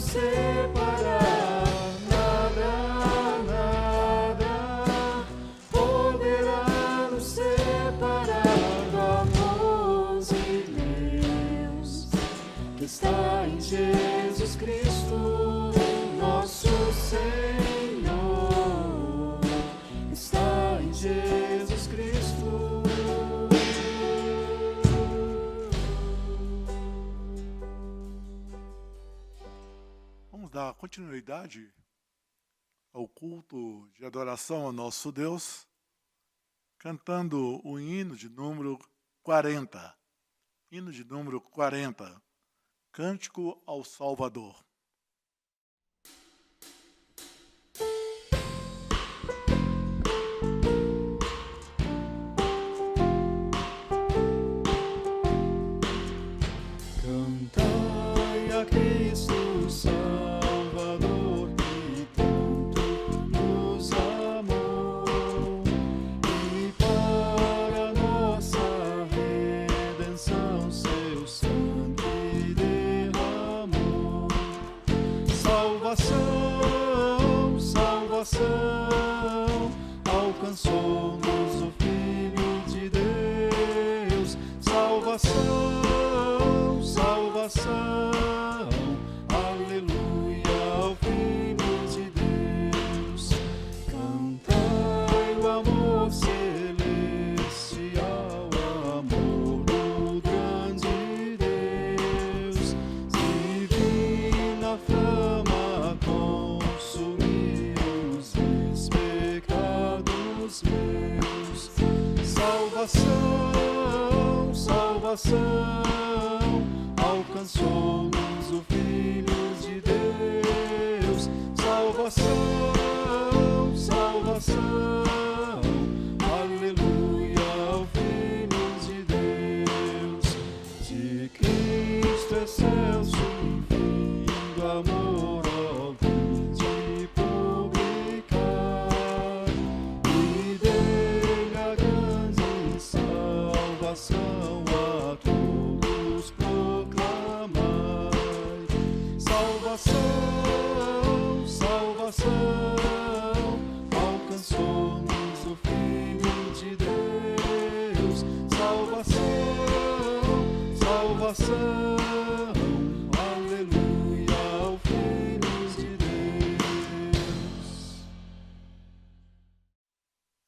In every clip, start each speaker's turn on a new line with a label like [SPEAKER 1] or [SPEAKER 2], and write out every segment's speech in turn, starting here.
[SPEAKER 1] separar, nada poderá nos separar do amor de Deus que está em Jesus Cristo, nosso Senhor, está em Jesus Cristo.
[SPEAKER 2] Vamos dar continuidade ao culto de adoração ao nosso Deus, cantando o hino de número 40. Hino de número 40. Cântico ao Salvador.
[SPEAKER 1] Cantai a Cristo Salvador, que tanto nos amou, e para nossa redenção seu sangue derramou. Salvação, salvação, alcançou-nos o Filho de Deus. Salvação, salvação, aleluia ao Filho de Deus. Cantai o amor celestial, o amor do grande Deus. Divina flama consumir os meus pecados meus. Salvação, salvação, alcançou-nos o Filho de Deus. Salvação, salvação, aleluia ao Filho de Deus. De Cristo excelso infindo amor, ó vinde publicar, e dele a grande salvação a todos proclamai. Salvação, salvação, alcançou-nos o Filho de Deus. Salvação, salvação, aleluia ao Filho de Deus.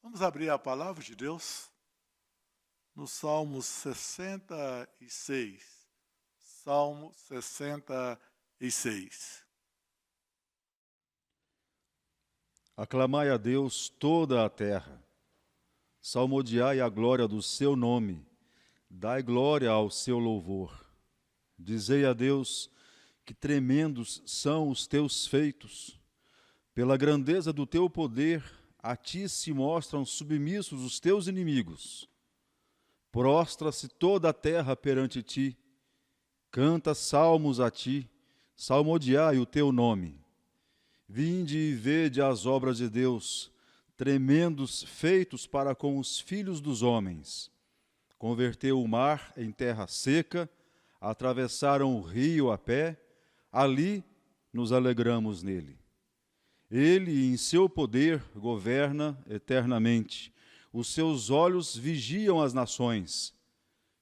[SPEAKER 2] Vamos abrir a palavra de Deus no Salmo 66. Salmo 66.
[SPEAKER 3] Aclamai a Deus toda a terra, salmodiai a glória do seu nome, dai glória ao seu louvor. Dizei a Deus que tremendos são os teus feitos. Pela grandeza do teu poder, a ti se mostram submissos os teus inimigos. Prostra-se toda a terra perante ti, canta salmos a ti, salmodiai o teu nome. Vinde e vede as obras de Deus, tremendos feitos para com os filhos dos homens. Converteu o mar em terra seca, atravessaram o rio a pé, ali nos alegramos nele. Ele, em seu poder, governa eternamente. Os seus olhos vigiam as nações.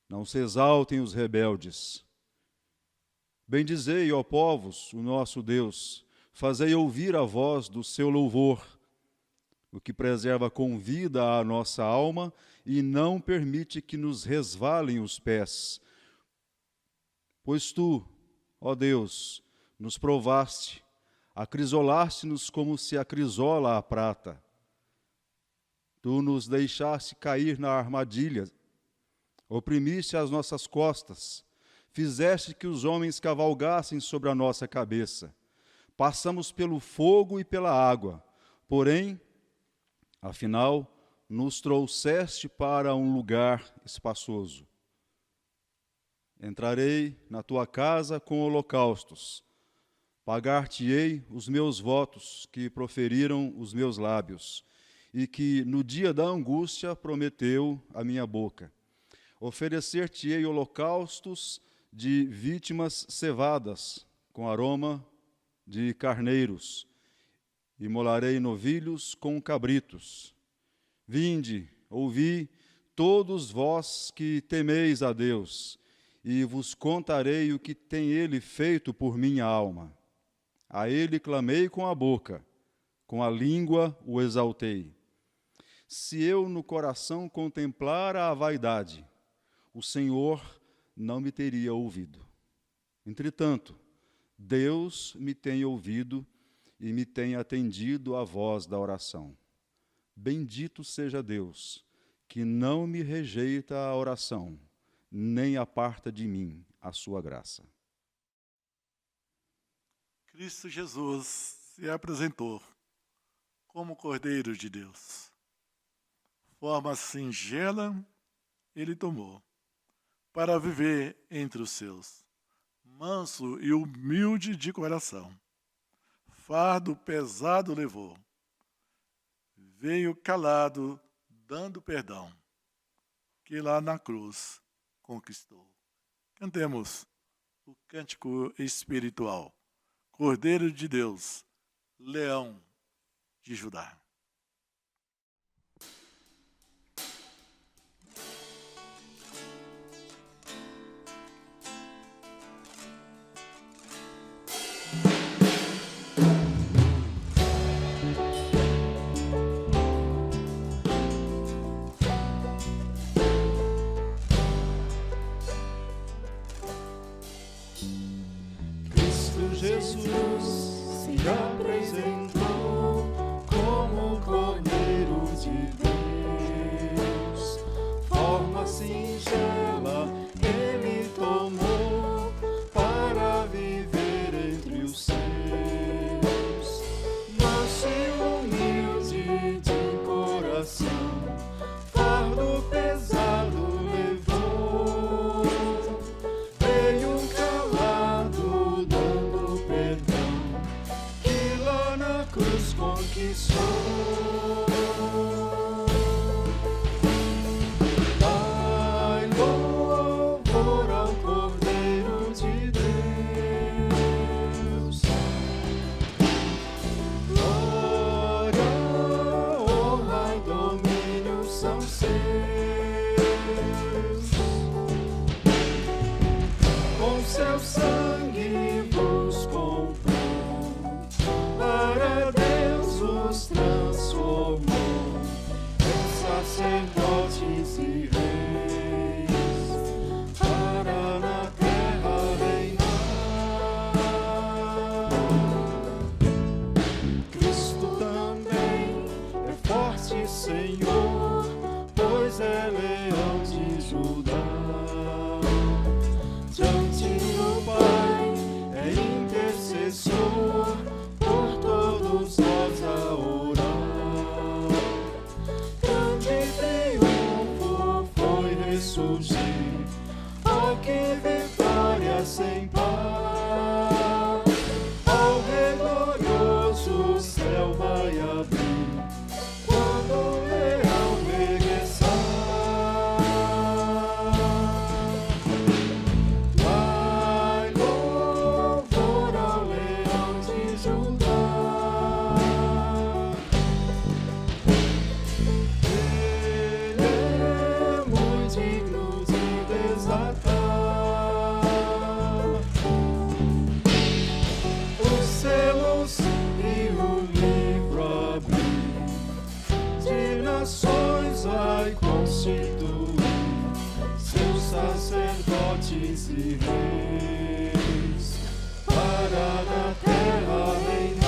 [SPEAKER 3] Não se exaltem os rebeldes. Bendizei, ó povos, o nosso Deus. Fazei ouvir a voz do seu louvor, o que preserva com vida a nossa alma e não permite que nos resvalem os pés. Pois tu, ó Deus, nos provaste, acrisolaste-nos como se acrisola a prata. Tu nos deixaste cair na armadilha, oprimiste as nossas costas, fizeste que os homens cavalgassem sobre a nossa cabeça. Passamos pelo fogo e pela água, porém, afinal, nos trouxeste para um lugar espaçoso. Entrarei na tua casa com holocaustos, pagar-te-ei os meus votos que proferiram os meus lábios, e que no dia da angústia prometeu a minha boca. Oferecer-te-ei holocaustos de vítimas cevadas, com aroma de carneiros, imolarei novilhos com cabritos. Vinde, ouvi, todos vós que temeis a Deus, e vos contarei o que tem Ele feito por minha alma. A Ele clamei com a boca, com a língua o exaltei. Se eu no coração contemplara a vaidade, o Senhor não me teria ouvido. Entretanto, Deus me tem ouvido e me tem atendido à voz da oração. Bendito seja Deus, que não me rejeita a oração, nem aparta de mim a sua graça.
[SPEAKER 2] Cristo Jesus se apresentou como Cordeiro de Deus. Forma singela ele tomou para viver entre os seus, manso e humilde de coração. Fardo pesado levou, veio calado, dando perdão, que lá na cruz conquistou. Cantemos o cântico espiritual. Cordeiro de Deus, Leão de Judá.
[SPEAKER 1] Jesus se apresentou como Cordeiro de Deus. Forma singela ele tomou para viver entre os seus. Manso e humilde de coração, fardo pesado levou. Veio calado, dando perdão, que lá na cruz conquistou. Dai louvor ao Cordeiro de Deus. Glória, honra e domínio são seus. Com seu sangue vos comprou, para Deus vos transformou em sacerdotes e reis, para na terra reinar. Cristo também é forte Senhor, pois é Leão de Judá. Diante do Pai é intercessor, por todos nós a orar. Grande triunfo foi ressurgir, ó que vitória sem par. Ao Rei glorioso o céu vai abrir, quando o leão regressar. Dai louvor ao Leão de Judá. Ele é muito digno de desatar os selos e o livro abrir. De nações vai constituir seus sacerdotes e reis, para na terra reinar.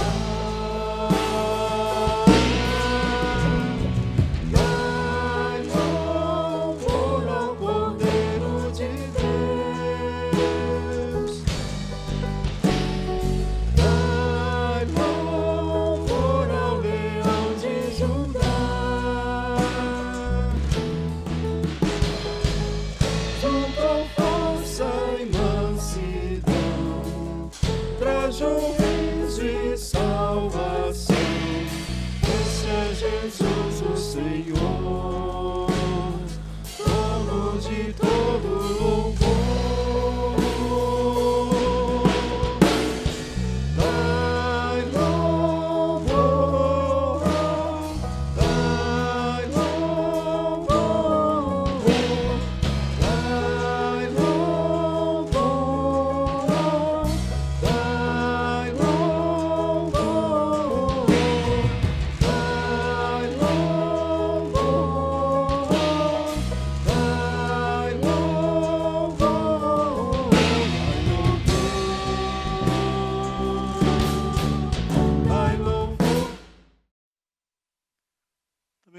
[SPEAKER 1] Dai louvor ao Cordeiro de Deus. Dai louvor ao Leão de Judá. Juntou força e mansidão, traz juízo e salvação. Esse é Jesus o Senhor, dono de todo louvor. Dai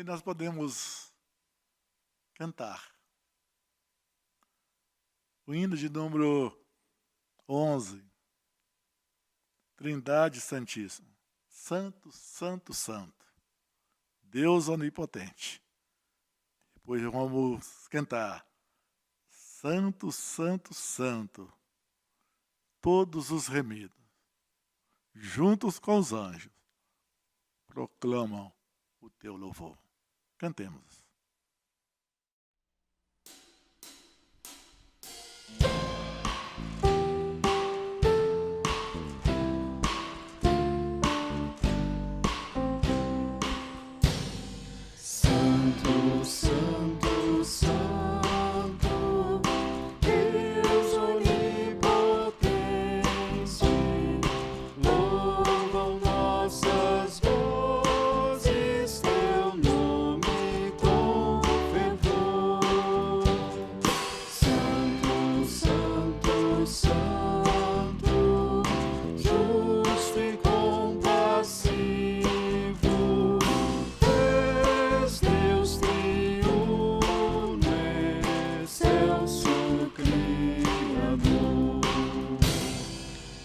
[SPEAKER 2] nós podemos cantar. O hino de número 11. Trindade Santíssima. Santo, Santo, Santo. Deus Onipotente. Depois vamos cantar. Santo, Santo, Santo. Todos os remidos, juntos com os anjos, proclamam o teu louvor. Cantemos.
[SPEAKER 1] Santo, Santo, Santo, Deus onipotente, louvam nossas vozes teu nome com fervor. Santo, Santo, Santo, justo e compassivo, és Deus triuno, excelso Criador.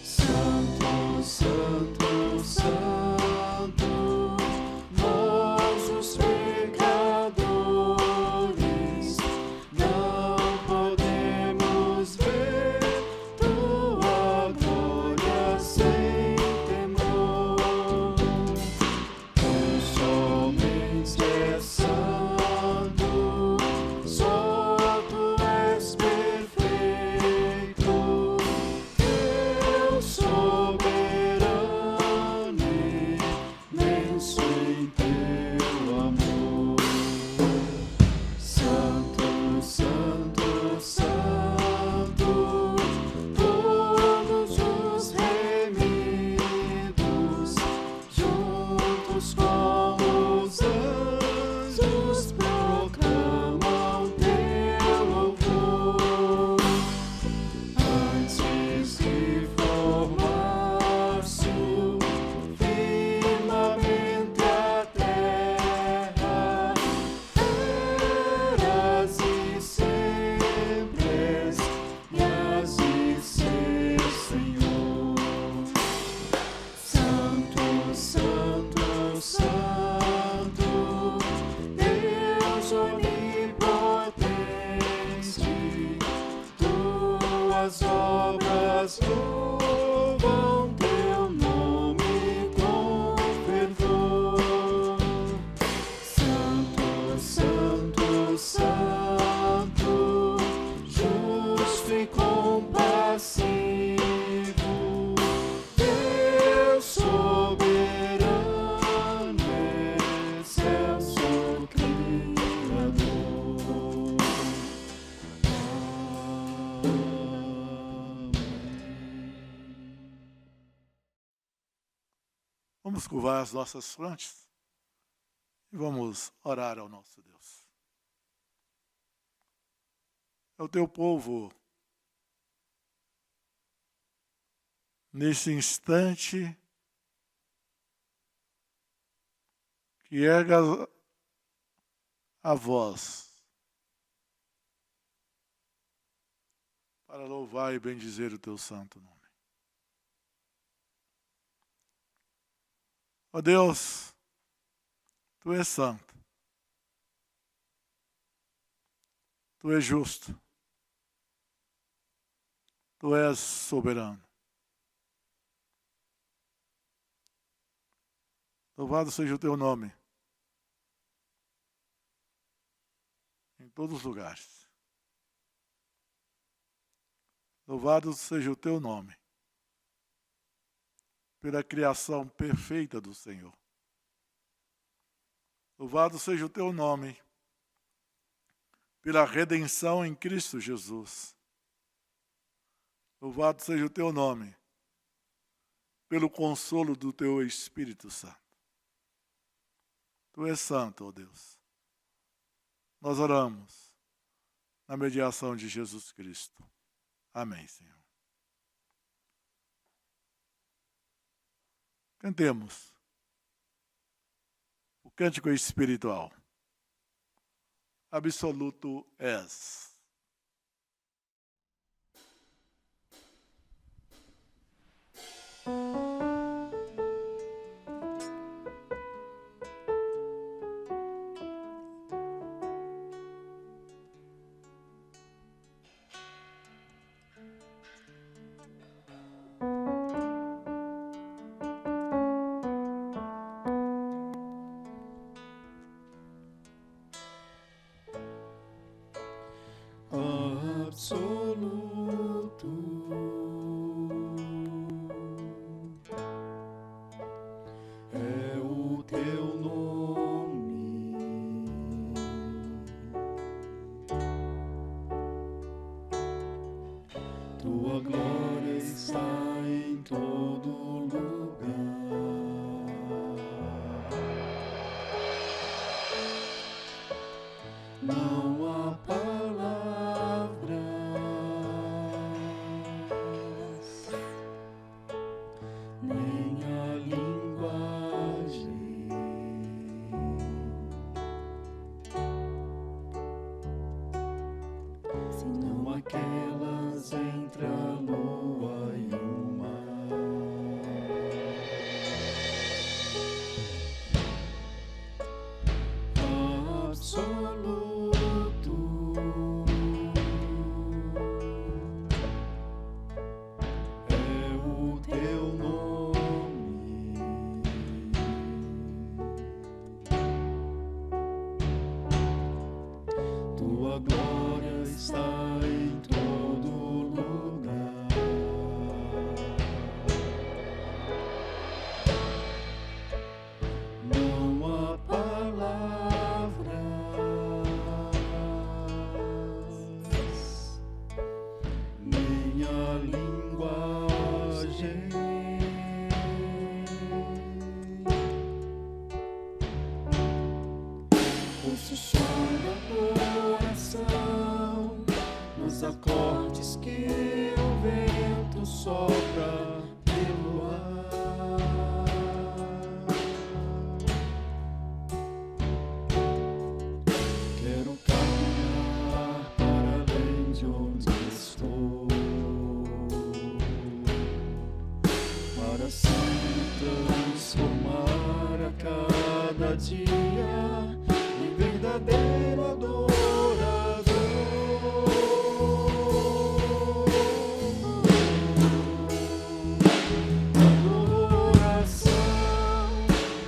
[SPEAKER 1] Santo, Santo, Santo, nós os pecadores não podemos ver tua glória sem temor. Tu somente és santo, só tu és perfeito, Deus soberano, imenso em teu amor. Santo, Santo, Santo, todos os remidos, juntos com os anjos, proclamam teu louvor. Antes de formar-se o firmamento e a terra, eras e sempre és, e hás de ser, Senhor. Santo, Santo, Santo, Deus onipotente, tuas obras louvam teu nome com fervor. Santo, Santo, Santo, justo e compassivo, Deus soberano, excelso Criador.
[SPEAKER 2] Vamos curvar as nossas frontes e vamos orar ao nosso Deus. É o teu povo, nesse instante, que erga a voz para louvar e bendizer o teu santo nome. Ó Deus, tu és santo, tu és justo, tu és soberano. Louvado seja o teu nome em todos os lugares. Louvado seja o teu nome pela criação perfeita do Senhor. Louvado seja o teu nome pela redenção em Cristo Jesus. Louvado seja o teu nome pelo consolo do teu Espírito Santo. Tu és santo, ó Deus. Nós oramos na mediação de Jesus Cristo. Amém, Senhor. Cantemos o cântico espiritual. absoluto és.
[SPEAKER 1] Absoluto é o teu nome, tua glória está em todo lugar. Não há palavras, nem a linguagem senão aquelas entre a lua e o mar. Absoluto é o teu nome, tua glória está em todo lugar. Não há palavras, nem a linguagem ouço o som da oração nos acordes que o vento sopra pelo ar. Quero caminhar para além de onde estou, para assim transformar a cada dia em verdadeiro adorador. Adoração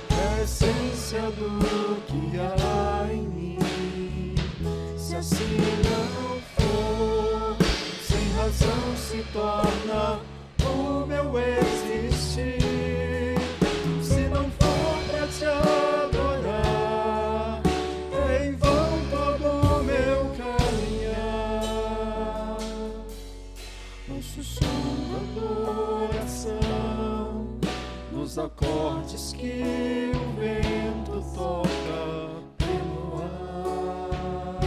[SPEAKER 1] é a essência do que há em mim. Se assim não for, sem razão se torna o meu existir. Se não for pra te adorar, é em vão todo o meu caminhar. Ouço o som da adoração nos acordes que o vento toca pelo ar.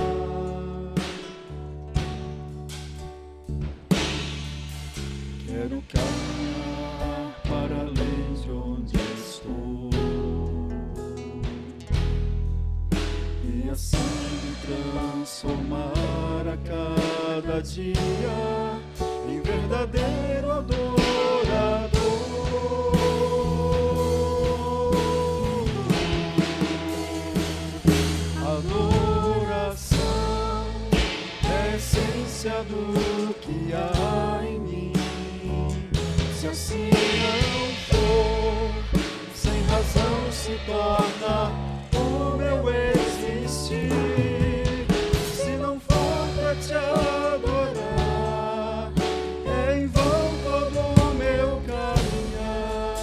[SPEAKER 1] Quero caminhar para além de onde estou e assim transformar a cada dia em verdadeiro adorador. Adoração é a essência do que há em mim. Se assim não for, sem razão se torna o meu existir. Se não for pra te adorar, é em vão todo o meu caminhar.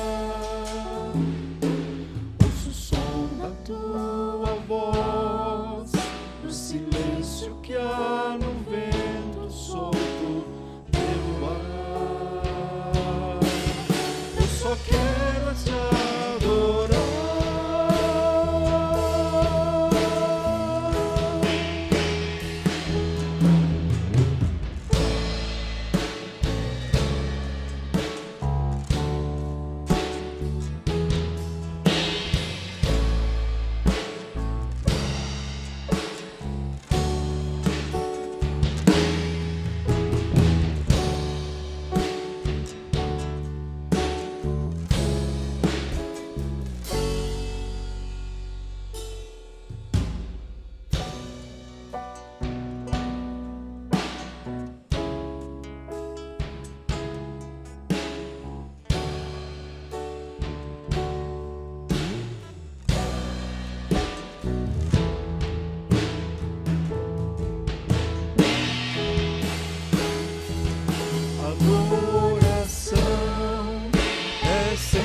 [SPEAKER 1] Ouço o som da tua voz no silêncio que há no vento solto pelo ar. Eu só quero te adorar.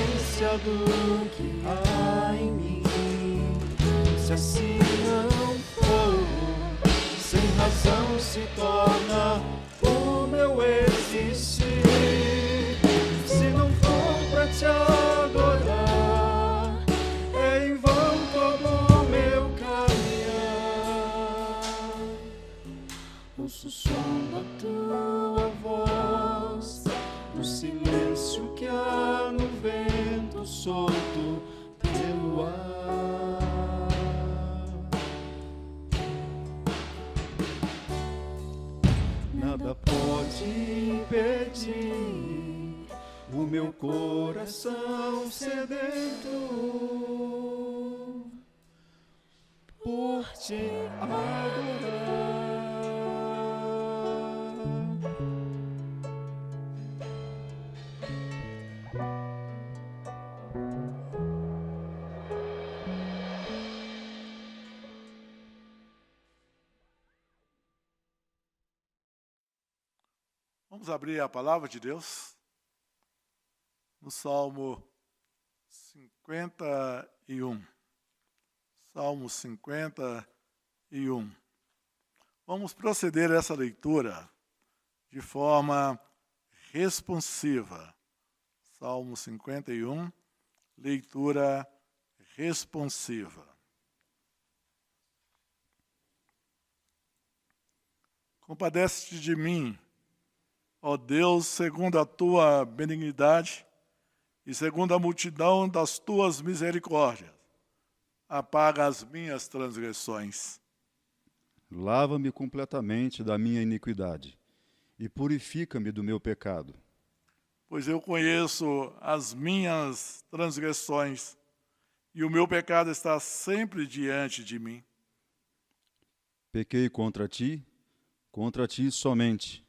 [SPEAKER 1] essência do que há em mim. Se assim não for, sem razão se torna o meu existir. Se não for pra te adorar, é em vão todo o meu caminhar. Ouço o som da tua voz, no silêncio que há no vento solto pelo ar. Nada pode impedir o meu coração sedento por te adorar.
[SPEAKER 2] Vamos abrir a palavra de Deus no Salmo 51. Salmo 51. Vamos proceder a essa leitura de forma responsiva. Salmo 51, leitura responsiva. Compadece-te de mim, ó Deus, segundo a tua benignidade e segundo a multidão das tuas misericórdias, apaga as minhas transgressões.
[SPEAKER 3] Lava-me completamente da minha iniquidade e purifica-me do meu pecado.
[SPEAKER 2] Pois eu conheço as minhas transgressões e o meu pecado está sempre diante de mim.
[SPEAKER 3] Pequei contra ti somente,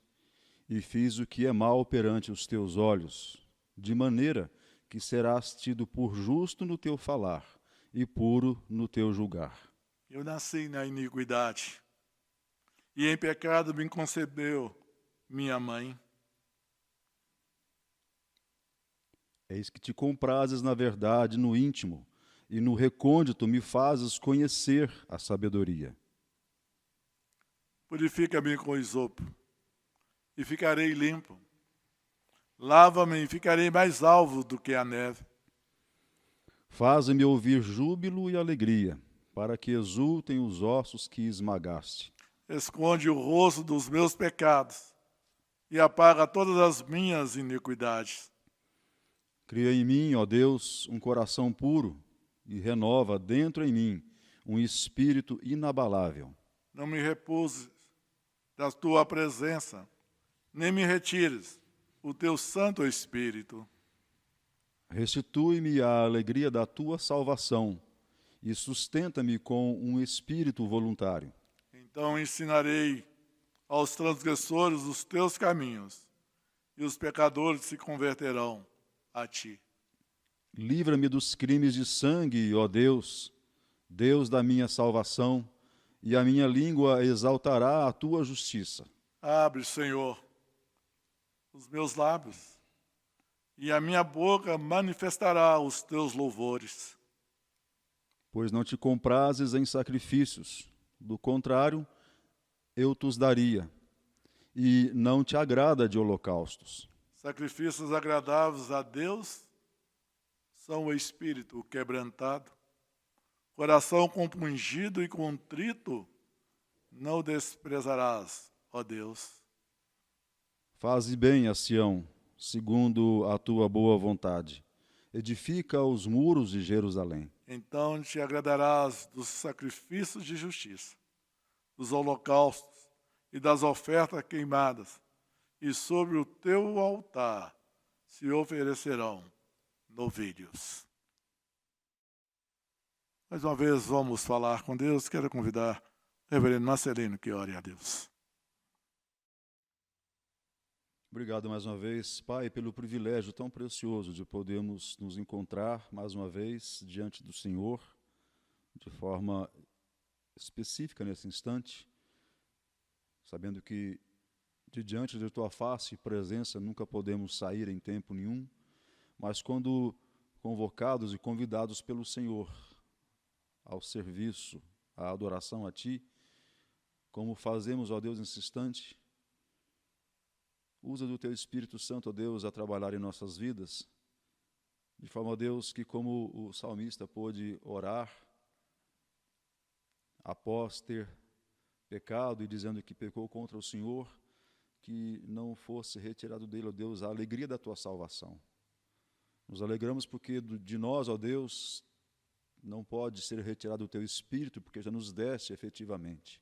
[SPEAKER 3] e fiz o que é mal perante os teus olhos, de maneira que serás tido por justo no teu falar e puro no teu julgar.
[SPEAKER 2] Eu nasci na iniquidade, e em pecado me concebeu minha mãe.
[SPEAKER 3] Eis que te comprazes na verdade no íntimo, e no recôndito me fazes conhecer a sabedoria.
[SPEAKER 2] Purifica-me com isopo, e ficarei limpo. Lava-me e ficarei mais alvo do que a neve.
[SPEAKER 3] Faze-me ouvir júbilo e alegria, para que exultem os ossos que esmagaste.
[SPEAKER 2] Esconde o rosto dos meus pecados e apaga todas as minhas iniquidades.
[SPEAKER 3] Cria em mim, ó Deus, um coração puro e renova dentro em mim um espírito inabalável.
[SPEAKER 2] Não me repuses da tua presença, nem me retires o teu Santo Espírito.
[SPEAKER 3] Restitui-me a alegria da tua salvação e sustenta-me com um espírito voluntário.
[SPEAKER 2] Então ensinarei aos transgressores os teus caminhos, e os pecadores se converterão a ti.
[SPEAKER 3] Livra-me dos crimes de sangue, ó Deus, Deus da minha salvação, e a minha língua exaltará a tua justiça.
[SPEAKER 2] Abre, Senhor, os meus lábios, e a minha boca manifestará os teus louvores.
[SPEAKER 3] Pois não te comprazes em sacrifícios, do contrário, eu te os daria, e não te agrada de holocaustos.
[SPEAKER 2] Sacrifícios agradáveis a Deus são o espírito quebrantado, coração compungido e contrito, não desprezarás, ó Deus.
[SPEAKER 3] Faze bem a Sião, segundo a tua boa vontade. Edifica os muros de Jerusalém.
[SPEAKER 2] Então te agradarás dos sacrifícios de justiça, dos holocaustos e das ofertas queimadas, e sobre o teu altar se oferecerão novilhos. Mais uma vez vamos falar com Deus. Quero convidar o reverendo Marcelino que ore a Deus.
[SPEAKER 3] Obrigado mais uma vez, Pai, pelo privilégio tão precioso de podermos nos encontrar mais uma vez diante do Senhor, de forma específica nesse instante, sabendo que de diante de Tua face e presença nunca podemos sair em tempo nenhum, mas quando convocados e convidados pelo Senhor ao serviço, à adoração a Ti, como fazemos, ó Deus, nesse instante. Usa do Teu Espírito Santo, ó Deus, a trabalhar em nossas vidas, de forma, ó Deus, que como o salmista pôde orar após ter pecado e dizendo que pecou contra o Senhor, que não fosse retirado dele, ó Deus, a alegria da Tua salvação. Nos alegramos porque de nós, ó Deus, não pode ser retirado o Teu Espírito, porque já nos deste efetivamente.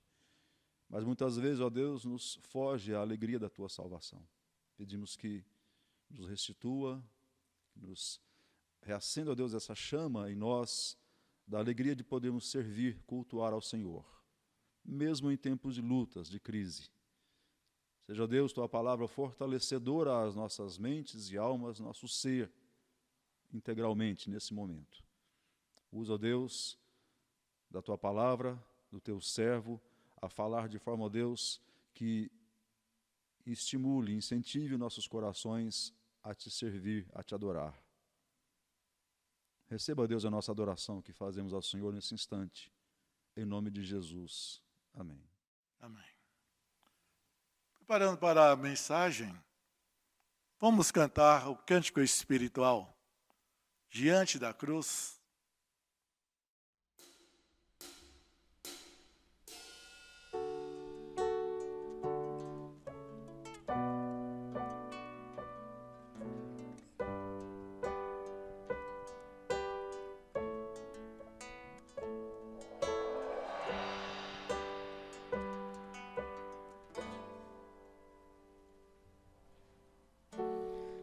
[SPEAKER 3] Mas muitas vezes, ó Deus, nos foge a alegria da Tua salvação. Pedimos que nos restitua, nos reacenda, ó Deus, essa chama em nós, da alegria de podermos servir, cultuar ao Senhor, mesmo em tempos de lutas, de crise. Seja, Deus, Tua palavra fortalecedora às nossas mentes e almas, nosso ser, integralmente nesse momento. Usa, ó Deus, da Tua palavra, do Teu servo, a falar de forma, ó Deus, que estimule, incentive nossos corações a Te servir, a Te adorar. Receba, Deus, a nossa adoração que fazemos ao Senhor nesse instante. Em nome de Jesus. Amém.
[SPEAKER 2] Amém. Preparando para a mensagem, vamos cantar o cântico espiritual, Diante da Cruz.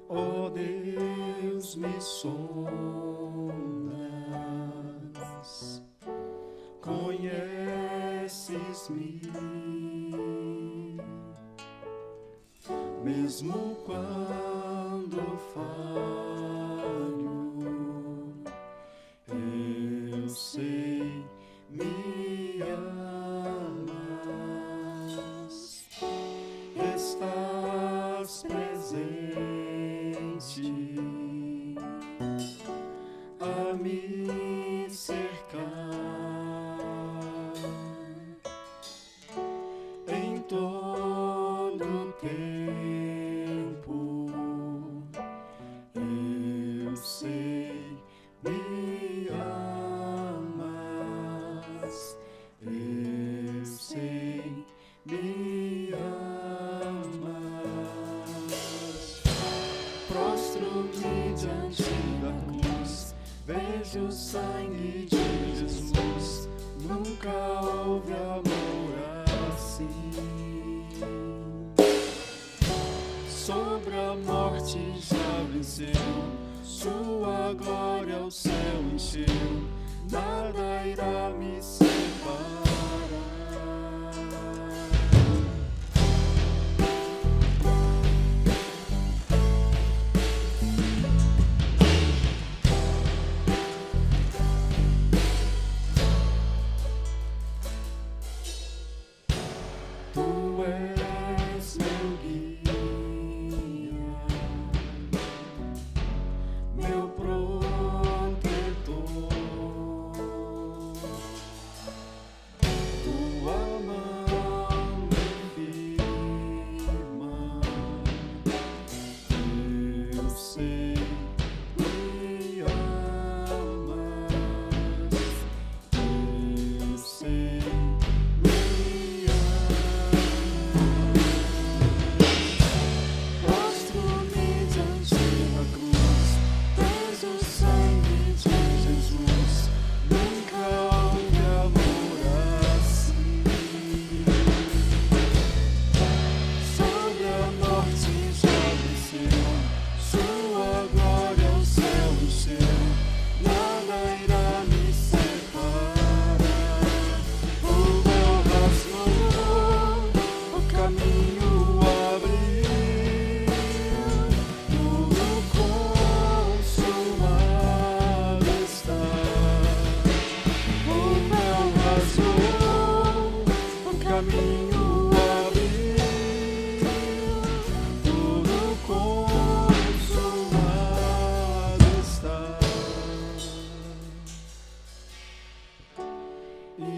[SPEAKER 1] Ó Deus, me sondas, conheces-me, mesmo quando falho, eu sei, me amas, estás presente a me cercar em todo tempo. Eu sei, me amas, eu sei, me amas. Prostro-me diante da cruz, vejo o sangue de Jesus. Nunca houve amor assim. Sobre a morte já venceu, sua glória o céu encheu. Nada irá me separar. Tu és meu guia, meu protetor,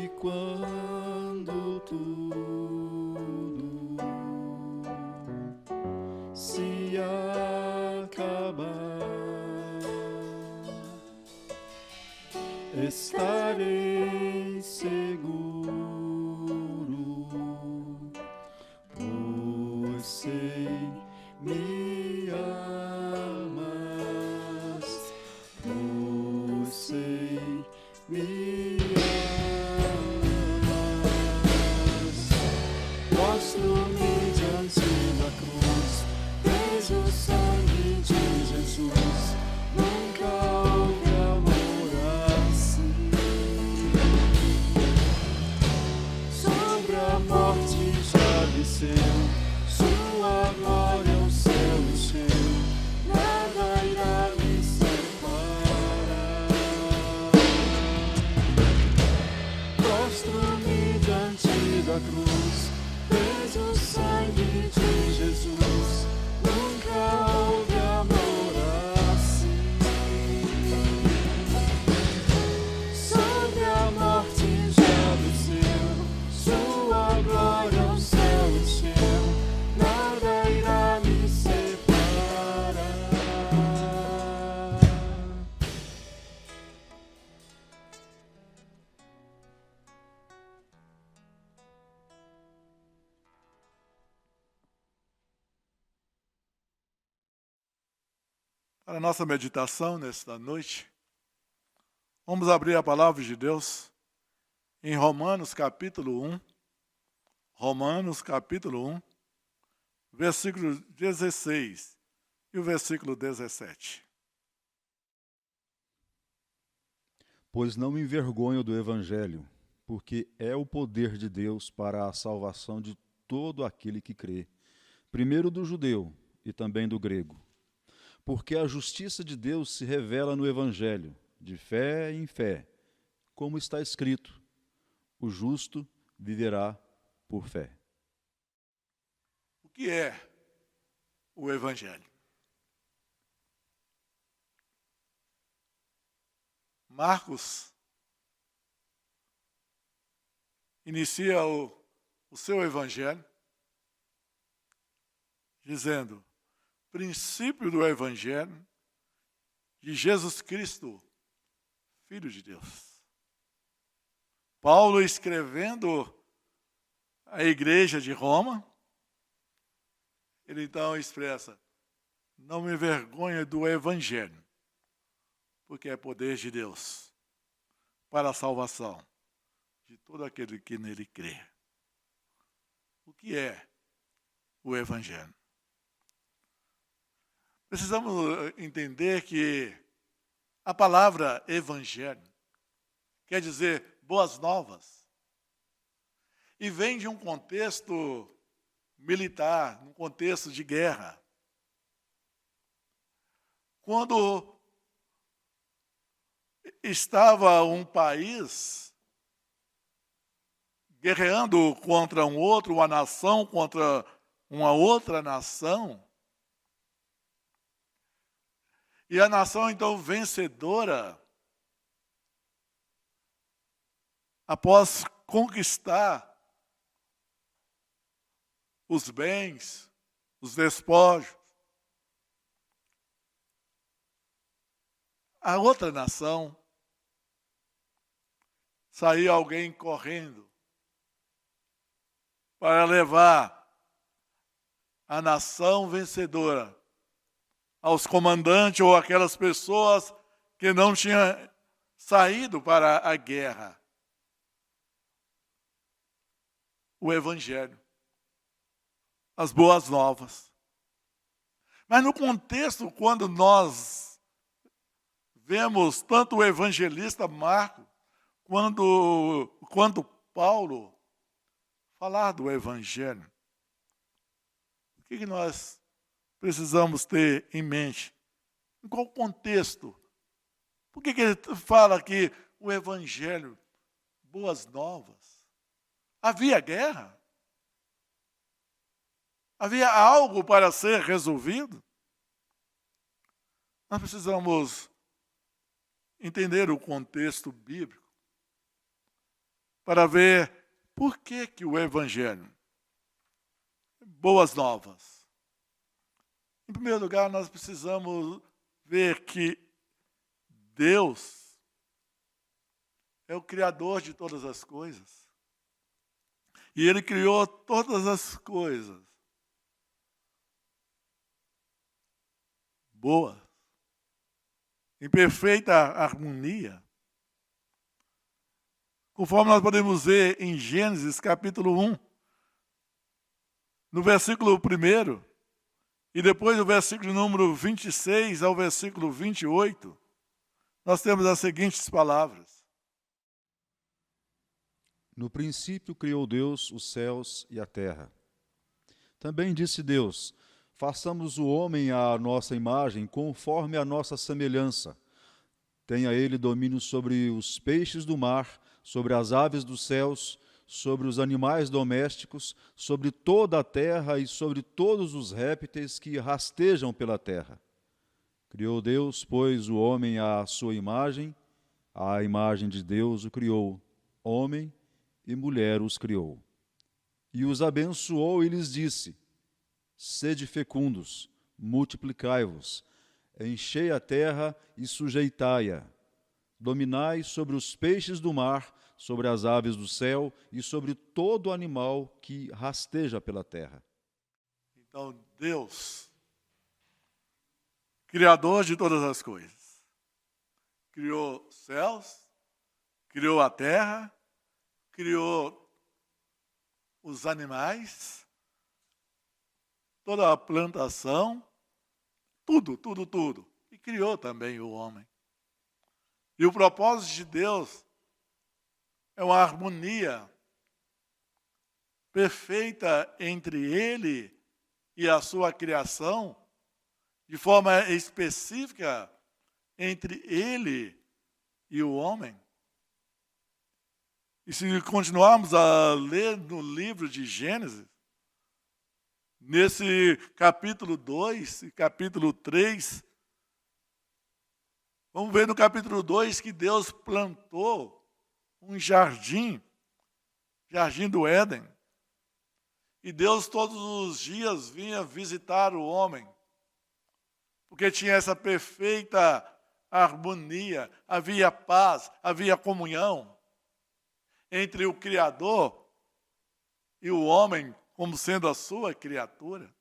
[SPEAKER 1] E quando tudo se acabar, estarei seguro, pois sei me amas, pois sei me amas. Mostro-me diante da cruz, vejo o sangue de Jesus. Nunca houve amor assim. Sobre a morte já venceu, sua glória o céu encheu. Nada irá me separar. Mostro-me diante da cruz, vejo o sangue de Jesus. Nunca houve amor assim. Sobre a morte já venceu, sua glória o céu encheu. Nada irá me separar.
[SPEAKER 2] Para a nossa meditação nesta noite, vamos abrir a palavra de Deus em Romanos capítulo 1. Romanos capítulo 1, versículo 16 e o versículo 17.
[SPEAKER 3] Pois não me envergonho do Evangelho, porque é o poder de Deus para a salvação de todo aquele que crê, primeiro do judeu e também do grego. Porque a justiça de Deus se revela no Evangelho, de fé em fé, como está escrito: o justo viverá por fé.
[SPEAKER 2] O que é o Evangelho? Marcos inicia o seu Evangelho dizendo: princípio do Evangelho de Jesus Cristo, Filho de Deus. Paulo escrevendo à igreja de Roma, ele então expressa: não me envergonhe do Evangelho, porque é poder de Deus para a salvação de todo aquele que nele crê. O que é o Evangelho? Precisamos entender que a palavra evangelho quer dizer boas novas. E vem de um contexto militar, um contexto de guerra. Quando estava um país guerreando contra um outro, uma nação contra uma outra nação, e a nação, então, vencedora, após conquistar os bens, os despojos, a outra nação, saía alguém correndo para levar a nação vencedora aos comandantes ou aquelas pessoas que não tinham saído para a guerra. O Evangelho, as boas novas. Mas no contexto, quando nós vemos tanto o evangelista Marcos quanto Paulo falar do Evangelho, o que nós precisamos ter em mente? Em qual contexto? Por que ele fala aqui o Evangelho, boas novas? Havia guerra? Havia algo para ser resolvido? Nós precisamos entender o contexto bíblico. para ver por que o Evangelho, boas novas. Em primeiro lugar, nós precisamos ver que Deus é o Criador de todas as coisas. E Ele criou todas as coisas boas, em perfeita harmonia. Conforme nós podemos ver em Gênesis capítulo 1, no versículo 1, e depois do versículo número 26 ao versículo 28, nós temos as seguintes palavras.
[SPEAKER 3] No princípio criou Deus os céus e a terra. Também disse Deus: façamos o homem à nossa imagem, conforme a nossa semelhança. Tenha ele domínio sobre os peixes do mar, sobre as aves dos céus, sobre os animais domésticos, sobre toda a terra e sobre todos os répteis que rastejam pela terra. Criou Deus, pois, o homem à sua imagem, à imagem de Deus o criou, homem e mulher os criou. E os abençoou e lhes disse: sede fecundos, multiplicai-vos, enchei a terra e sujeitai-a. Dominai sobre os peixes do mar, sobre as aves do céu e sobre todo animal que rasteja pela terra.
[SPEAKER 2] Então, Deus, Criador de todas as coisas, criou os céus, criou a terra, criou os animais, toda a plantação, tudo. E criou também o homem. E o propósito de Deus é uma harmonia perfeita entre Ele e a sua criação, de forma específica entre Ele e o homem. E se continuarmos a ler no livro de Gênesis, nesse capítulo 2 e capítulo 3, vamos ver no capítulo 2 que Deus plantou um jardim do Éden. E Deus todos os dias vinha visitar o homem, porque tinha essa perfeita harmonia, havia paz, havia comunhão entre o Criador e o homem como sendo a sua criatura.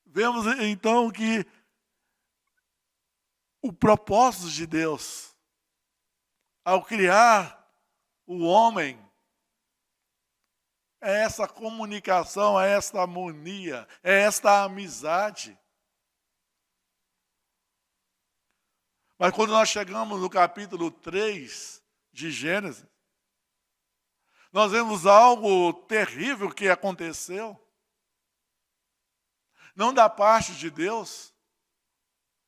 [SPEAKER 2] Vemos então que o propósito de Deus, ao criar o homem, é essa comunicação, é esta harmonia, é esta amizade. Mas quando nós chegamos no capítulo 3 de Gênesis, nós vemos algo terrível que aconteceu. Não da parte de Deus,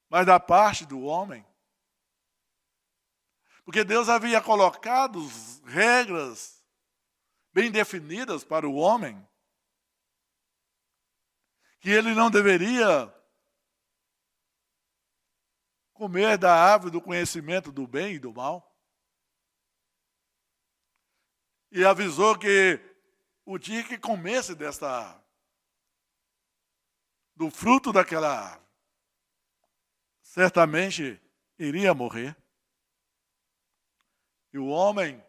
[SPEAKER 2] mas da parte do homem. Porque Deus havia colocado regras bem definidas para o homem, que ele não deveria comer da árvore do conhecimento do bem e do mal. E avisou que o dia que comesse do fruto daquela árvore, certamente iria morrer. E o homem,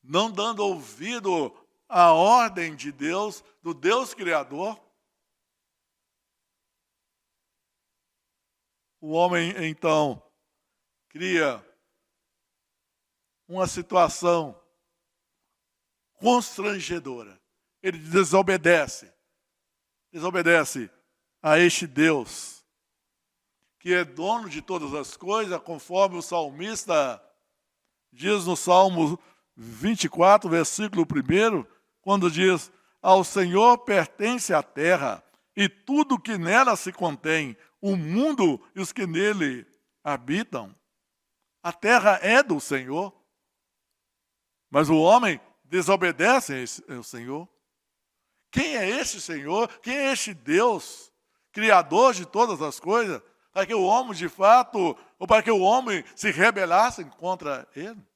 [SPEAKER 2] não dando ouvido à ordem de Deus, do Deus Criador, o homem, então, cria uma situação constrangedora. Ele desobedece a este Deus, que é dono de todas as coisas, conforme o salmista diz no Salmo 24, versículo 1, quando diz: ao Senhor pertence a terra e tudo que nela se contém, o mundo e os que nele habitam. A terra é do Senhor, mas o homem desobedece ao Senhor. Quem é este Senhor? Quem é este Deus, Criador de todas as coisas, para que o homem, de fato, ou para que o homem se rebelasse contra ele.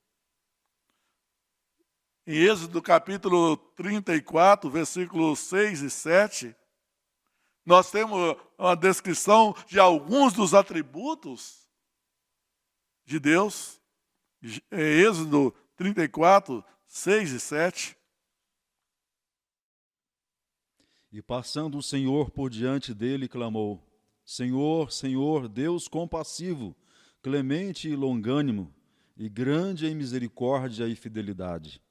[SPEAKER 2] Em Êxodo capítulo 34, versículos 6 e 7, nós temos uma descrição de alguns dos atributos de Deus. Êxodo 34, 6 e 7.
[SPEAKER 3] E passando o Senhor por diante dele, clamou: Senhor, Senhor, Deus compassivo, clemente e longânimo, e grande em misericórdia e fidelidade,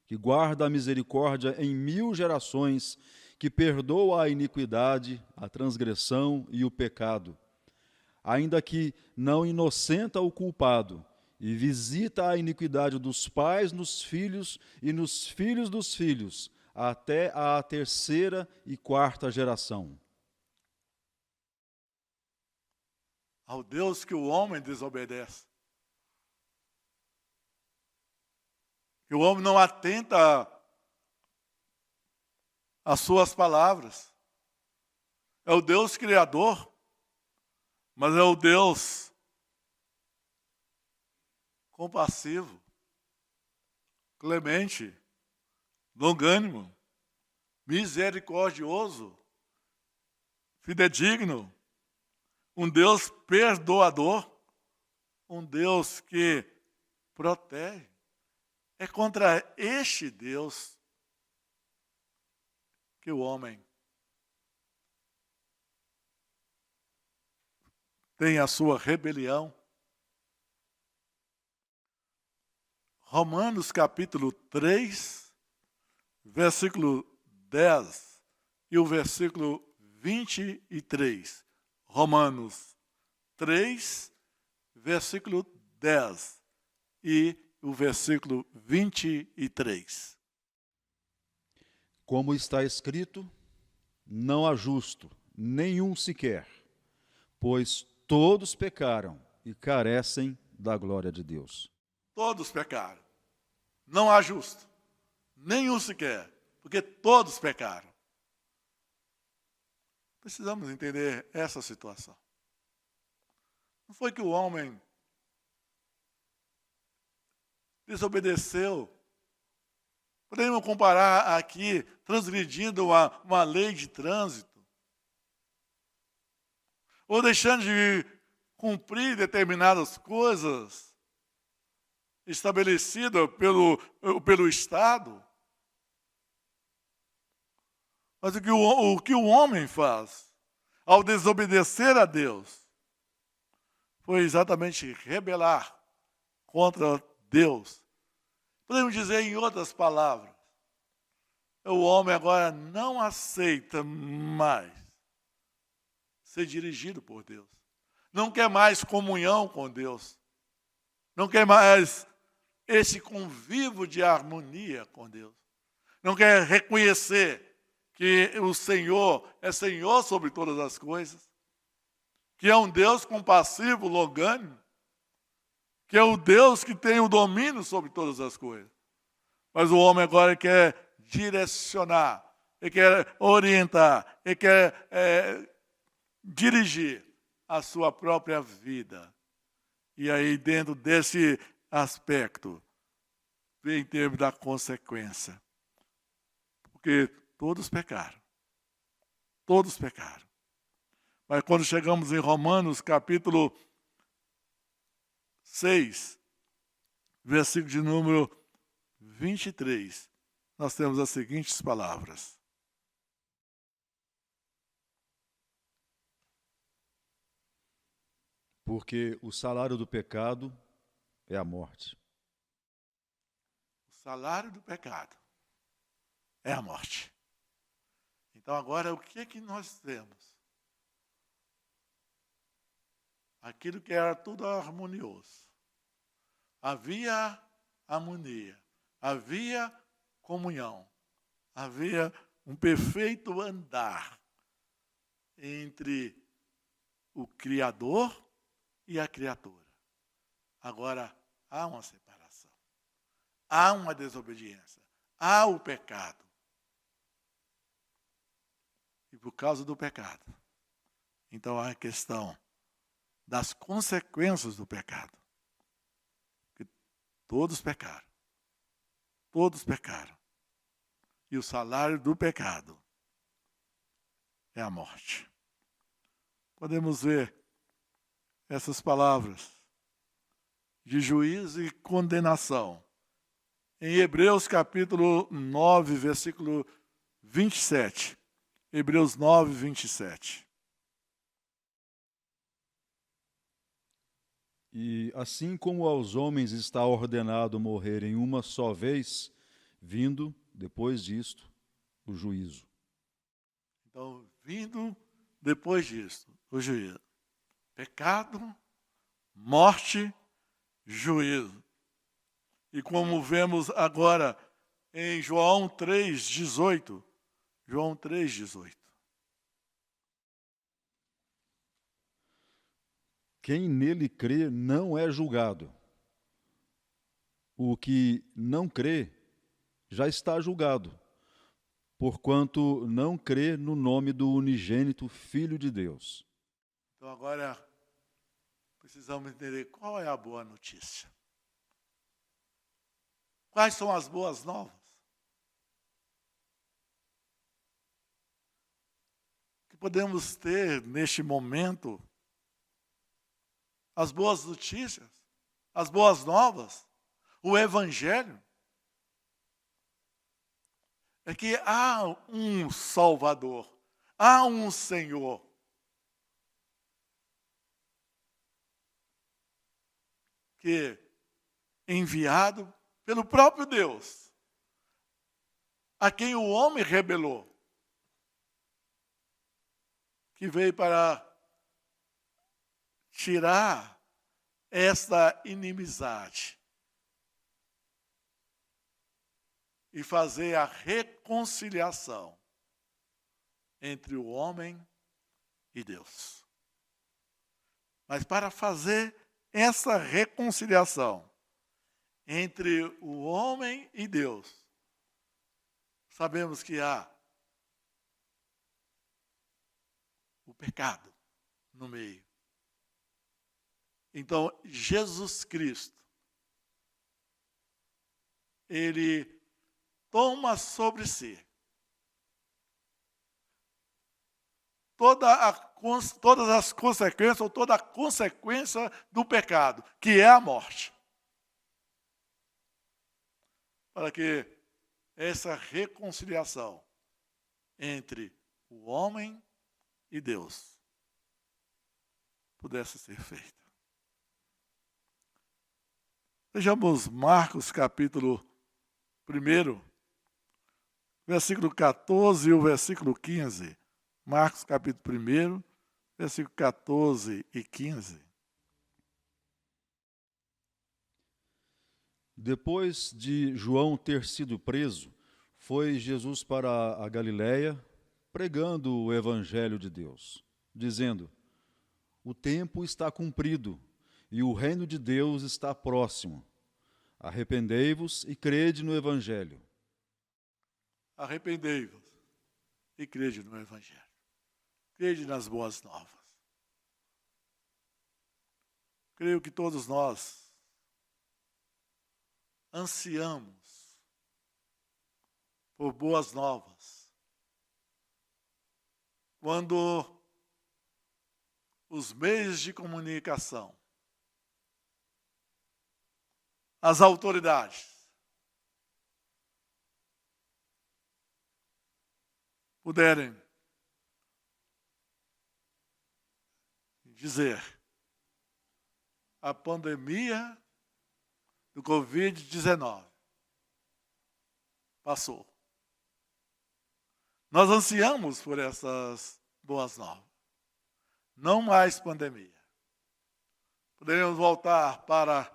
[SPEAKER 3] que guarda a misericórdia em 1000 gerações, que perdoa a iniquidade, a transgressão e o pecado, ainda que não inocenta o culpado, e visita a iniquidade dos pais nos filhos e nos filhos dos filhos, até a 3ª e 4ª geração.
[SPEAKER 2] Ao Deus que o homem desobedece, que o homem não atenta às suas palavras. É o Deus criador, mas é o Deus compassivo, clemente, longânimo, misericordioso, fidedigno, um Deus perdoador, um Deus que protege. É contra este Deus que o homem tem a sua rebelião. Romanos capítulo 3, versículo 10 e o versículo 23. Romanos 3, versículo 10 e o versículo 23.
[SPEAKER 3] Como está escrito, não há justo, nenhum sequer, pois todos pecaram e carecem da glória de Deus.
[SPEAKER 2] Todos pecaram. Não há justo, nenhum sequer, porque todos pecaram. Precisamos entender essa situação. Não foi que o homem desobedeceu. Podemos comparar aqui, transgredindo uma lei de trânsito, ou deixando de cumprir determinadas coisas estabelecidas pelo Estado. Mas o que o homem faz ao desobedecer a Deus foi exatamente rebelar contra Deus. Podemos dizer em outras palavras, o homem agora não aceita mais ser dirigido por Deus. Não quer mais comunhão com Deus. Não quer mais esse convívio de harmonia com Deus. Não quer reconhecer que o Senhor é Senhor sobre todas as coisas, que é um Deus compassivo, longânimo, que é o Deus que tem o domínio sobre todas as coisas. Mas o homem agora quer direcionar, ele quer orientar, ele quer dirigir a sua própria vida. E aí, dentro desse aspecto, vem em termos da consequência. Porque todos pecaram. Todos pecaram. Mas quando chegamos em Romanos, capítulo 6, versículo de número 23, nós temos as seguintes palavras.
[SPEAKER 3] Porque o salário do pecado é a morte.
[SPEAKER 2] O salário do pecado é a morte. Então agora o que é que nós temos? Aquilo que era tudo harmonioso. Havia harmonia, havia comunhão, havia um perfeito andar entre o Criador e a criatura. Agora há uma separação, há uma desobediência, há o pecado. E por causa do pecado, então há a questão das consequências do pecado. Porque todos pecaram. Todos pecaram. E o salário do pecado é a morte. Podemos ver essas palavras de juízo e condenação em Hebreus capítulo 9, versículo 27. Hebreus 9, 27.
[SPEAKER 3] E assim como aos homens está ordenado morrerem uma só vez, vindo, depois disto, o juízo.
[SPEAKER 2] Então, vindo depois disso, o juízo. Pecado, morte, juízo. E como vemos agora em João 3,18. João 3,18.
[SPEAKER 3] Quem nele crê não é julgado. O que não crê já está julgado, porquanto não crê no nome do unigênito Filho de Deus.
[SPEAKER 2] Então agora precisamos entender qual é a boa notícia. Quais são as boas novas? Que podemos ter neste momento as boas notícias, as boas novas, o Evangelho. É que há um Salvador, há um Senhor. Que enviado pelo próprio Deus, a quem o homem rebelou, que veio para tirar esta inimizade e fazer a reconciliação entre o homem e Deus. Mas para fazer essa reconciliação entre o homem e Deus, sabemos que há o pecado no meio. Então, Jesus Cristo, ele toma sobre si todas as consequências, ou toda a consequência do pecado, que é a morte. Para que essa reconciliação entre o homem e Deus pudesse ser feita. Vejamos Marcos capítulo 1, versículo 14 e o versículo 15. Marcos capítulo 1, versículo 14 e 15.
[SPEAKER 3] Depois de João ter sido preso, foi Jesus para a Galiléia, pregando o Evangelho de Deus, dizendo: o tempo está cumprido e o reino de Deus está próximo. Arrependei-vos e crede no Evangelho.
[SPEAKER 2] Arrependei-vos e crede no Evangelho. Crede nas boas novas. Creio que todos nós ansiamos por boas novas. Quando os meios de comunicação, as autoridades, puderem dizer a pandemia do Covid-19 passou. Nós ansiamos por essas boas novas. Não mais pandemia. Poderemos voltar para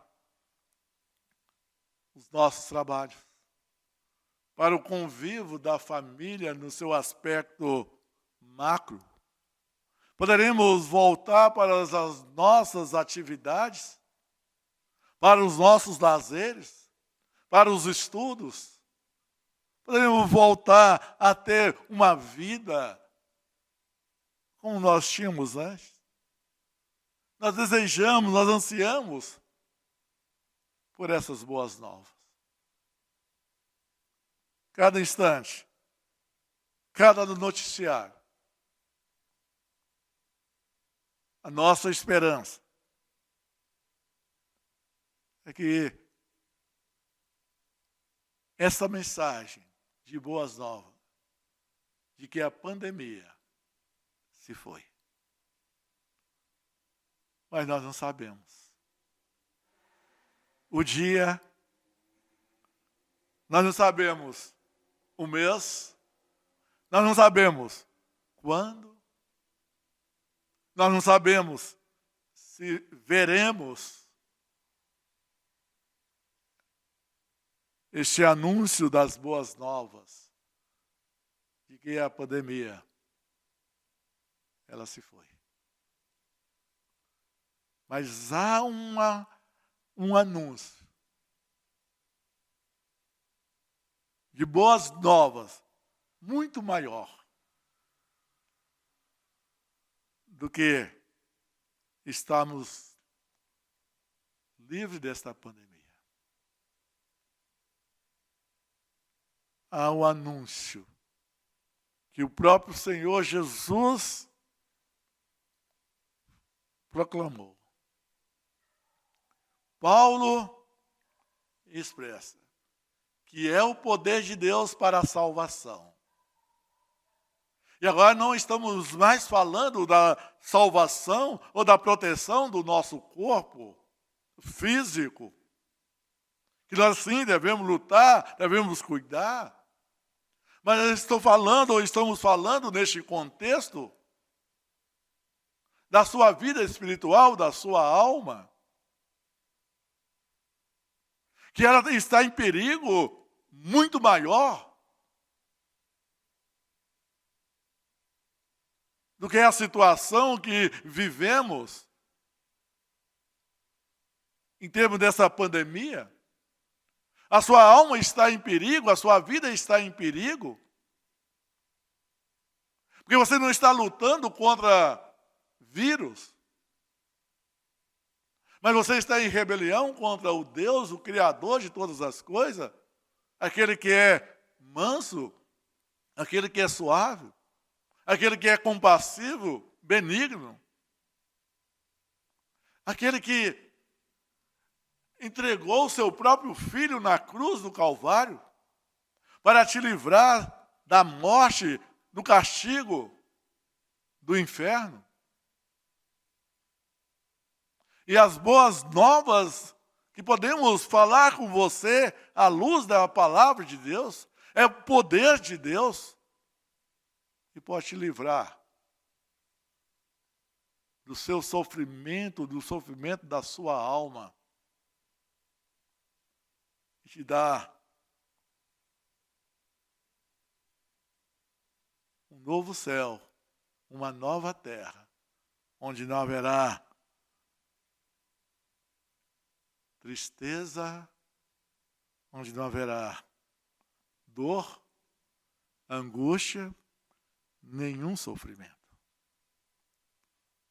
[SPEAKER 2] os nossos trabalhos, para o convívio da família no seu aspecto macro. Poderemos voltar para as nossas atividades, para os nossos lazeres, para os estudos. Poderemos voltar a ter uma vida como nós tínhamos antes. nós desejamos, nós ansiamos por essas boas novas. Cada instante, cada noticiário, a nossa esperança é que essa mensagem de boas novas, de que a pandemia se foi. Mas nós não sabemos o dia, nós não sabemos o mês, nós não sabemos quando, nós não sabemos se veremos este anúncio das boas novas de que a pandemia, ela se foi. Mas há um anúncio de boas novas muito maior do que estarmos livres desta pandemia. Há um anúncio que o próprio Senhor Jesus proclamou. Paulo expressa que é o poder de Deus para a salvação. E agora não estamos mais falando da salvação ou da proteção do nosso corpo físico, que nós sim devemos lutar, devemos cuidar. Mas eu estou falando, ou estamos falando neste contexto, da sua vida espiritual, da sua alma, que ela está em perigo muito maior do que a situação que vivemos em termos dessa pandemia. A sua alma está em perigo, a sua vida está em perigo. Porque você não está lutando contra vírus, mas você está em rebelião contra o Deus, o Criador de todas as coisas, aquele que é manso, aquele que é suave, aquele que é compassivo, benigno, aquele que entregou o seu próprio filho na cruz do Calvário para te livrar da morte, do castigo, do inferno. E as boas novas que podemos falar com você à luz da palavra de Deus, é o poder de Deus que pode te livrar do seu sofrimento, do sofrimento da sua alma. E te dá um novo céu, uma nova terra, onde não haverá tristeza, onde não haverá dor, angústia, nenhum sofrimento.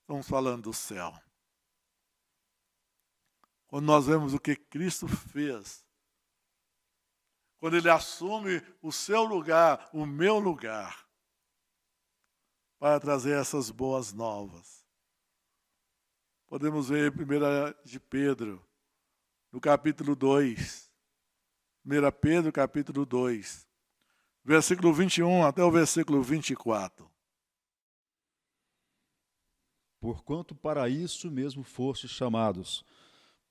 [SPEAKER 2] Estamos falando do céu. Quando nós vemos o que Cristo fez, quando Ele assume o seu lugar, o meu lugar, para trazer essas boas novas. Podemos ver em 1 de Pedro, no capítulo 2. 1 Pedro, capítulo 2. Versículo 21 até o versículo 24.
[SPEAKER 3] Porquanto para isso mesmo fostes chamados,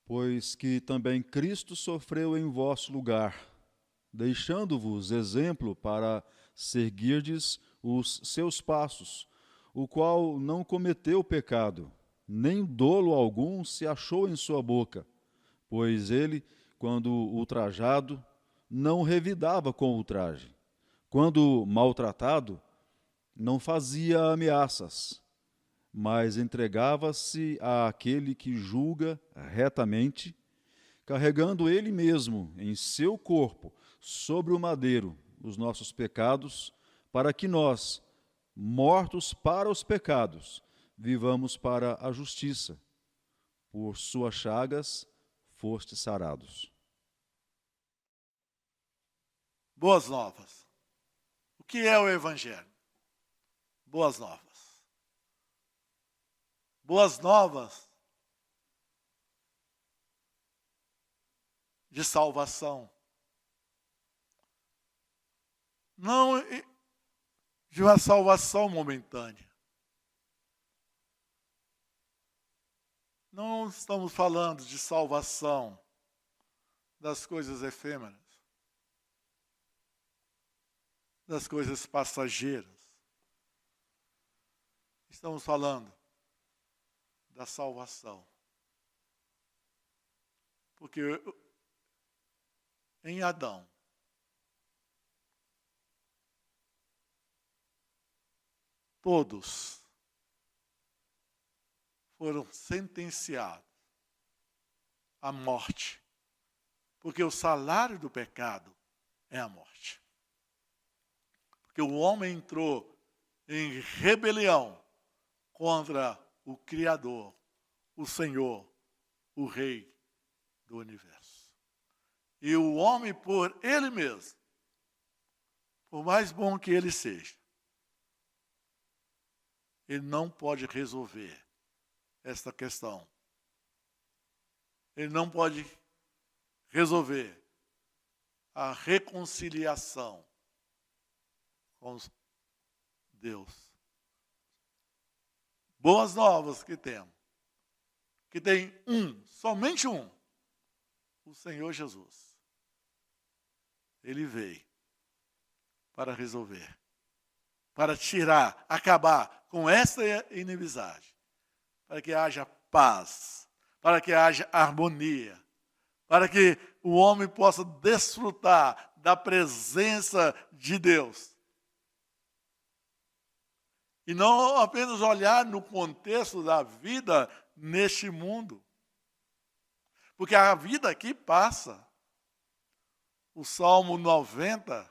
[SPEAKER 3] pois que também Cristo sofreu em vosso lugar, deixando-vos exemplo para seguirdes os seus passos, o qual não cometeu pecado, nem dolo algum se achou em sua boca, pois ele, quando ultrajado, não revidava com ultraje. Quando maltratado, não fazia ameaças, mas entregava-se àquele que julga retamente, carregando ele mesmo em seu corpo, sobre o madeiro, os nossos pecados, para que nós, mortos para os pecados, vivamos para a justiça. por suas chagas fostes sarados.
[SPEAKER 2] Boas novas. O que é o Evangelho? Boas novas. Boas novas de salvação. Não de uma salvação momentânea. Não estamos falando de salvação das coisas efêmeras, das coisas passageiras. Estamos falando da salvação. Porque em Adão, todos foram sentenciados à morte, porque o salário do pecado é a morte. Porque o homem entrou em rebelião contra o Criador, o Senhor, o Rei do universo. E o homem, por ele mesmo, por mais bom que ele seja, ele não pode resolver esta questão. Ele não pode resolver a reconciliação com Deus. Boas novas que temos. Que tem somente um, o Senhor Jesus. Ele veio para resolver, para tirar, acabar com esta inimizade, para que haja paz, para que haja harmonia, para que o homem possa desfrutar da presença de Deus. E não apenas olhar no contexto da vida neste mundo. Porque a vida aqui passa. O Salmo 90,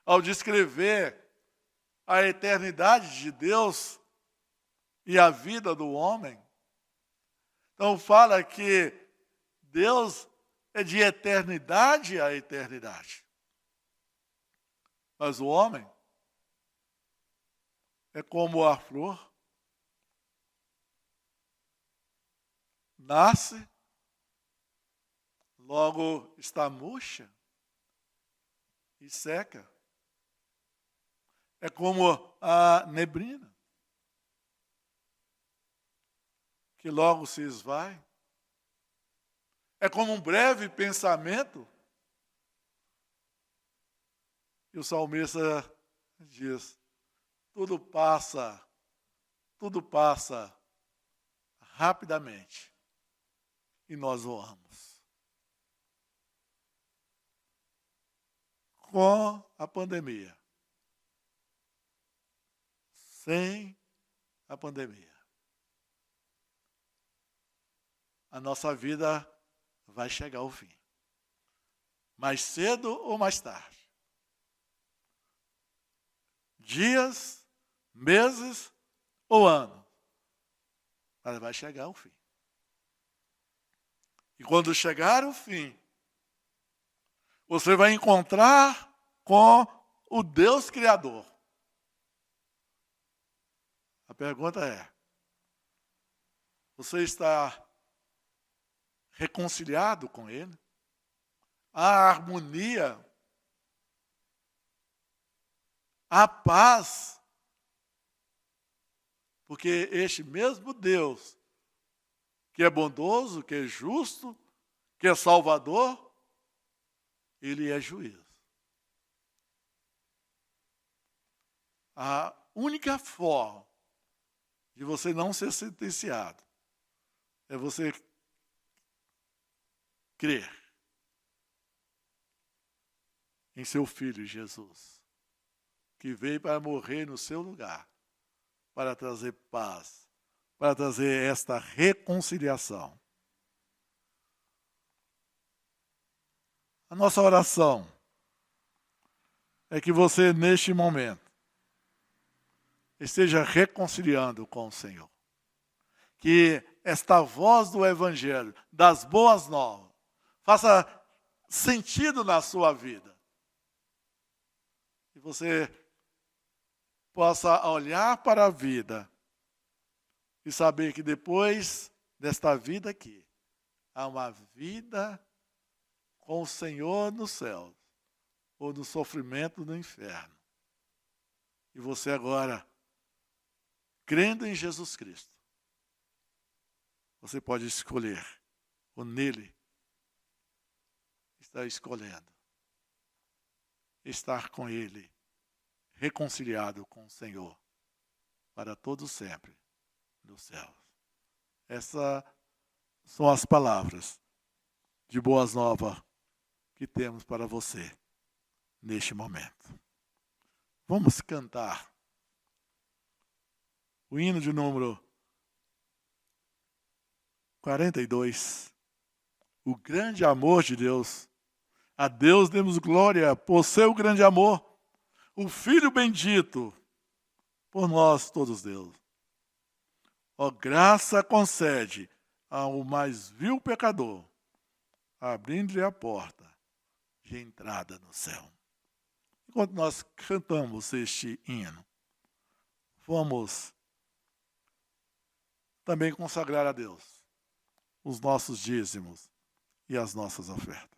[SPEAKER 2] ao descrever a eternidade de Deus e a vida do homem, então fala que Deus é de eternidade a eternidade. Mas o homem é como a flor, nasce, logo está murcha e seca. É como a neblina, que logo se esvai. É como um breve pensamento. E o salmista diz: tudo passa rapidamente, e nós voamos. Com a pandemia, sem a pandemia, a nossa vida vai chegar ao fim. Mais cedo ou mais tarde. Dias, meses ou anos. Mas vai chegar ao fim. E quando chegar o fim, você vai encontrar com o Deus Criador. A pergunta é: você está reconciliado com Ele? Há harmonia? Há paz? Porque este mesmo Deus, que é bondoso, que é justo, que é salvador, Ele é juiz. A única forma de você não ser sentenciado é você crer em seu Filho Jesus, que veio para morrer no seu lugar, para trazer paz, para trazer esta reconciliação. A nossa oração é que você, neste momento, esteja reconciliando com o Senhor. Que esta voz do Evangelho, das boas novas, faça sentido na sua vida. E você possa olhar para a vida e saber que depois desta vida aqui, há uma vida com o Senhor no céu, ou no sofrimento do inferno. E você agora, crendo em Jesus Cristo, você pode escolher, ou nele está escolhendo, estar com ele, reconciliado com o Senhor, para todo sempre, nos céus. Essas são as palavras de boas novas que temos para você neste momento. Vamos cantar o hino de número 42. O grande amor de Deus. A Deus demos glória por seu grande amor. O Filho bendito por nós todos Deus. Ó graça concede ao mais vil pecador, abrindo-lhe a porta de entrada no céu. Enquanto nós cantamos este hino, vamos também consagrar a Deus os nossos dízimos e as nossas ofertas.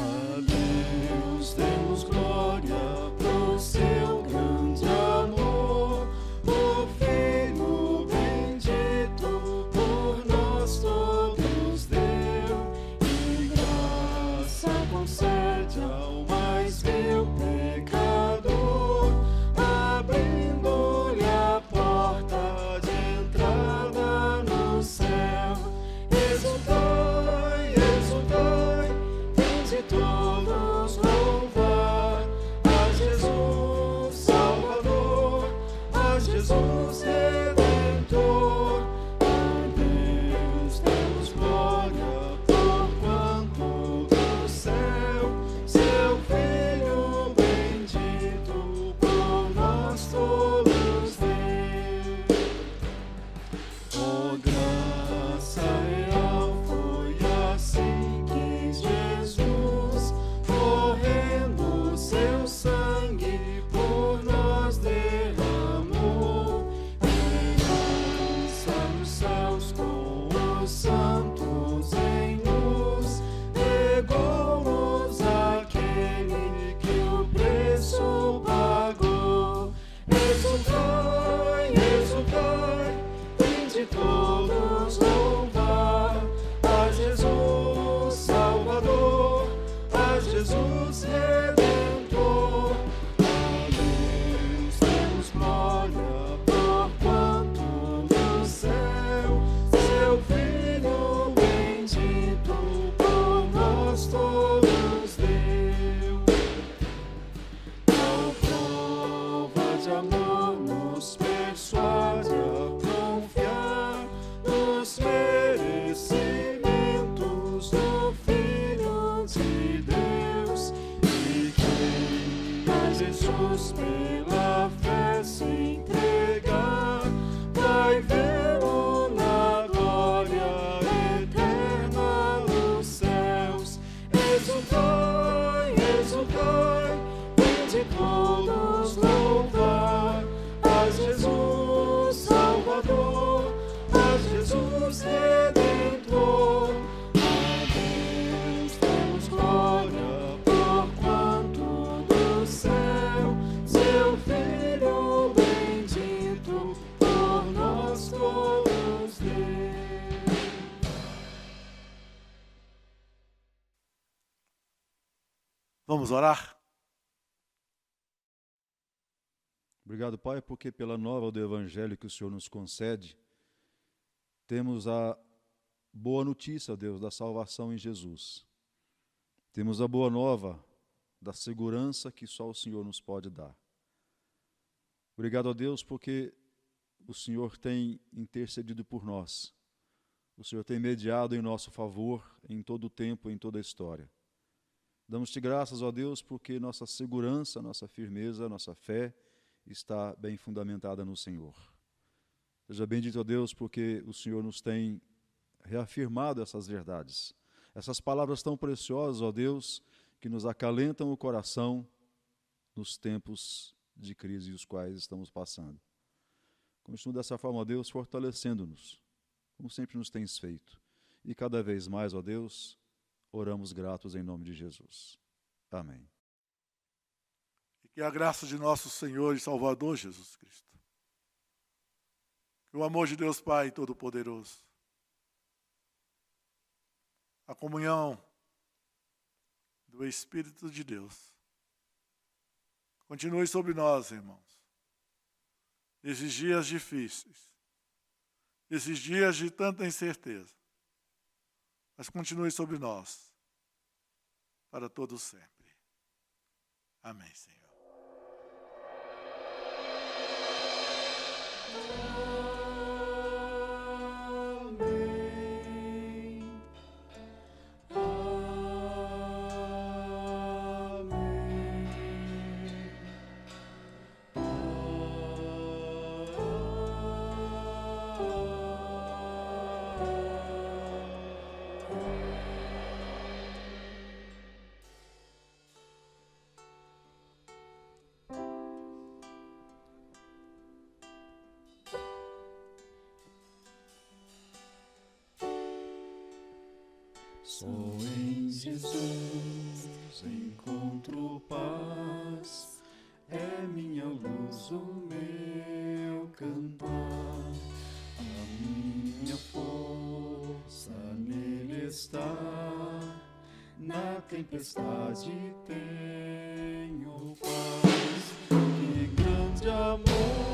[SPEAKER 1] A Deus demos glória por seu grande amor, o Filho bendito por nós todos deu, e graça concede ao mais vil pecador, abrindo-lhe a porta de entrada no céu. Exultai, exultai, vinde todos louvar a Jesus Salvador, a Jesus Redentor. A Deus demos glória por quanto do céu seu Filho bendito por nós todos deu. Oh, graça real foi assim que Jesus, morrendo seu sangue por nós derramou. Herança nos céus com os santos em luz, legou-nos aquele que o preço pagou. Exultai, exultai, vinde todos louvar a Jesus Salvador, a Jesus Redentor. A Deus demos glória por quanto do céu seu Filho bendito por nós todos deu. Tal prova de amor nos persuade a confiar nos merecimentos do Filho de Deus, e quem a Jesus pela fé se entregar vai vê-lo na glória eterna nos céus. Exultai, exultai, vinde todos louvar a Jesus Salvador, a Jesus Redentor. A Deus demos glória por quanto do céu seu Filho bendito por nós todos deu.
[SPEAKER 2] Vamos orar?
[SPEAKER 3] Obrigado, Pai, porque pela nova do Evangelho que o Senhor nos concede, temos a boa notícia, Deus, da salvação em Jesus. Temos a boa nova da segurança que só o Senhor nos pode dar. Obrigado a Deus porque o Senhor tem intercedido por nós. O Senhor tem mediado em nosso favor em todo o tempo, em toda a história. Damos-te graças, ó Deus, porque nossa segurança, nossa firmeza, nossa fé está bem fundamentada no Senhor. Seja bendito, ó Deus, porque o Senhor nos tem reafirmado essas verdades. Essas palavras tão preciosas, ó Deus, que nos acalentam o coração nos tempos de crise os quais estamos passando. Continua dessa forma, ó Deus, fortalecendo-nos, como sempre nos tens feito. E cada vez mais, ó Deus, oramos gratos em nome de Jesus. Amém.
[SPEAKER 2] E que a graça de nosso Senhor e Salvador Jesus Cristo, que o amor de Deus Pai Todo-Poderoso, a comunhão do Espírito de Deus, continue sobre nós, irmãos, nesses dias difíceis, nesses dias de tanta incerteza, mas continue sobre nós, para todo sempre. Amém, Senhor.
[SPEAKER 1] Só em Jesus encontro paz, é minha luz, o meu cantar, a minha força nele está, na tempestade tenho paz, que grande amor.